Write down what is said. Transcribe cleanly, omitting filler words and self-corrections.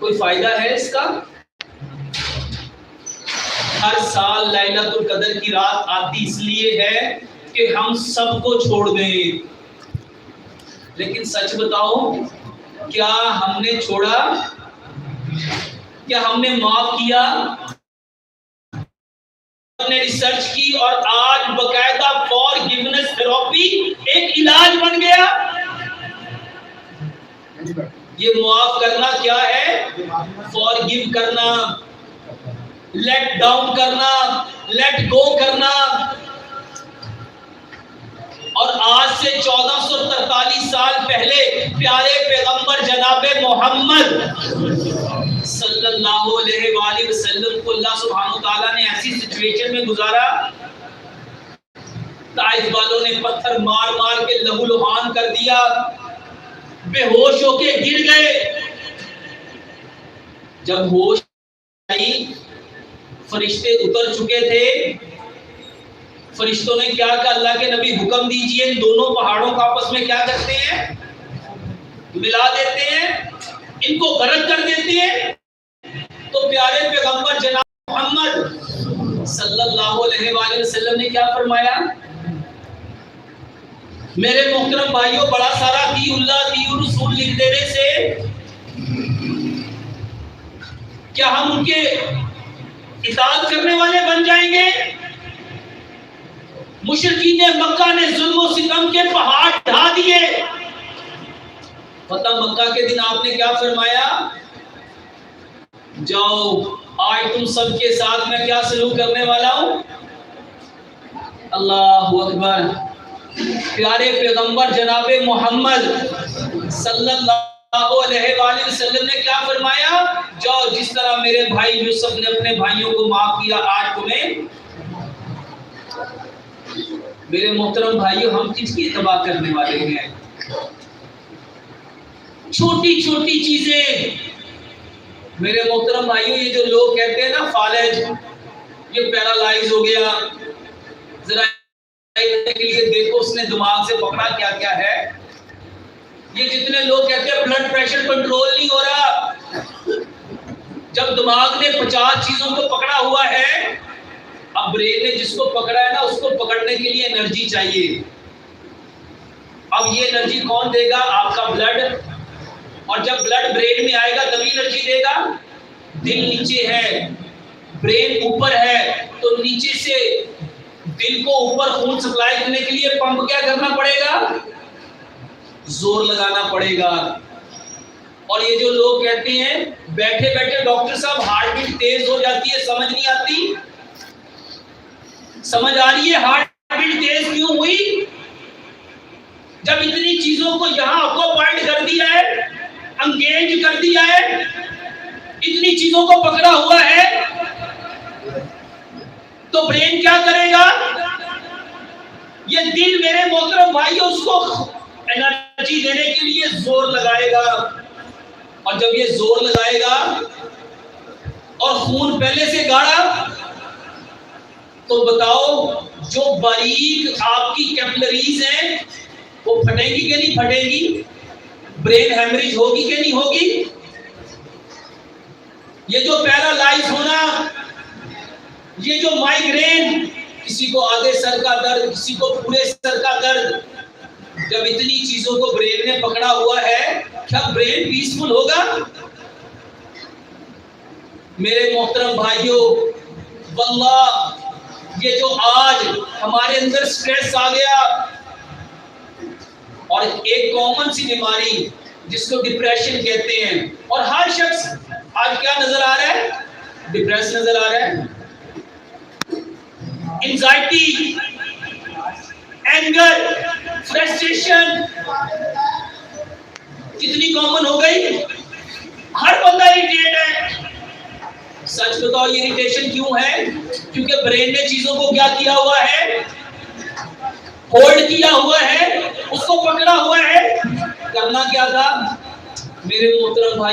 کوئی فائدہ ہے اس کا؟ ہر سال لیلۃ القدر کی رات آتی اس لیے ہے کہ ہم سب کو چھوڑ دیں، لیکن سچ بتاؤ کیا ہم نے چھوڑا؟ کیا ہم نے معاف کیا؟ ہم نے ریسرچ کی اور آج باقاعدہ فار گیونیس تھراپی ایک علاج بن گیا۔ یہ معاف کرنا کیا ہے؟ فار گیو کرنا، لیٹ ڈاؤن کرنا، لیٹ گو کرنا۔ اور آج سے 1443 سال پہلے پیارے پیغمبر جناب محمد صلی اللہ علیہ وآلہ وسلم کو اللہ سبحانہ وتعالیٰ نے ایسی سچویشن میں گزارا، طائف والوں نے پتھر مار مار کے لہو لہان کر دیا، بے ہوش ہو کے گر گئے۔ جب ہوش آئی فرشتے اتر چکے تھے، فرشتوں نے کیا کہا؟ اللہ کے نبی حکم دیجئے ان دونوں پہاڑوں کو آپس میں کیا کرتے ہیں؟ ملا دیتے ہیں، ان کو غرق کر دیتے ہیں۔ تو پیارے پیغمبر جناب محمد صلی اللہ علیہ وآلہ وسلم نے کیا فرمایا؟ میرے محترم بھائیوں، بڑا سارا دی اللہ دی رسول لکھ دینے سے کیا ہم ان کے اطاعت کرنے والے بن جائیں گے؟ مشرکین مکہ نے ظلم و ستم کے پہاڑ ڈھا دیے۔ فتح مکہ کے دن آپ نے کیا فرمایا؟ جاؤ آج تم سب کے ساتھ میں کیا سلوک کرنے والا ہوں؟ اللہ اکبر۔ پیارے پیغمبر جناب محمد صلی اللہ علیہ وآلہ وسلم نے کیا فرمایا؟ جاؤ جس طرح میرے بھائی یوسف نے اپنے بھائیوں کو معاف کیا، آج تمہیں۔ میرے محترم بھائیوں، ہم کس کی تباہ کرنے والے ہیں؟ چھوٹی چھوٹی چیزیں۔ میرے محترم بھائیوں، یہ جو لوگ کہتے ہیں نا فالج، یہ پیرالائز ہو گیا، ذرا کے لیے دیکھو اس نے دماغ سے پکڑا کیا کیا ہے۔ یہ جتنے لوگ کہتے ہیں بلڈ پریشر کنٹرول نہیں ہو رہا، جب دماغ نے 50 چیزوں کو پکڑا ہوا ہے، اب برین نے جس کو پکڑا ہے نا اس کو پکڑنے کے لیے انرجی چاہیے۔ اب یہ انرجی کون دے گا؟ آپ کا بلڈ۔ اور جب بلڈ برین میں آئے گا تبھی انرجی دے گا۔ دل نیچے ہے، برین اوپر ہے، تو نیچے سے دل کو اوپر خون سپلائی کرنے کے لیے پمپ کیا کرنا پڑے گا؟ زور لگانا پڑے گا۔ اور یہ جو لوگ کہتے ہیں بیٹھے بیٹھے ڈاکٹر صاحب ہارٹ بیٹ تیز ہو جاتی ہے، سمجھ نہیں آتی؟ سمجھ آ رہی ہے ہارٹ بیٹ تیز کیوں ہوئی؟ جب اتنی چیزوں کو یہاں آکوپائیڈ کر دیا ہے، انگیج کر دیا ہے، اتنی چیزوں کو پکڑا ہوا ہے، تو برین کیا کرے گا؟ یہ دل میرے محترم بھائیوں اس کو انرجی دینے کے لیے زور لگائے گا، اور جب یہ زور لگائے گا اور خون پہلے سے گاڑا، تو بتاؤ جو باریک آپ کی کیپلریز ہیں وہ پھٹیں گی کہ نہیں پھٹیں گی؟ برین ہیمریج ہوگی کہ نہیں ہوگی؟ یہ جو پیرالائز ہونا، یہ جو مائیگرین، کسی کو آدھے سر کا درد، کسی کو پورے سر کا درد، جب اتنی چیزوں کو برین نے پکڑا ہوا ہے، کیا برین پیسفل ہوگا؟ میرے محترم بھائیوں، واللہ یہ جو آج ہمارے اندر سٹریس آ گیا، اور ایک کامن سی بیماری جس کو ڈپریشن کہتے ہیں، اور ہر شخص آج کیا نظر آ رہا ہے؟ ڈپریس نظر آ رہا ہے۔ انزائٹی، اینگر، فرسٹریشن کتنی کامن ہو گئی؟ ہر بندہ اریٹیٹ ہے۔ سچ بتاؤ یہ اریٹیشن کیوں ہے؟ کیونکہ برین نے چیزوں کو کیا کیا ہوا ہے؟ ہولڈ کیا ہوا ہے، اس کو پکڑا ہوا ہے۔ کرنا کیا تھا میرے محترم بھائی؟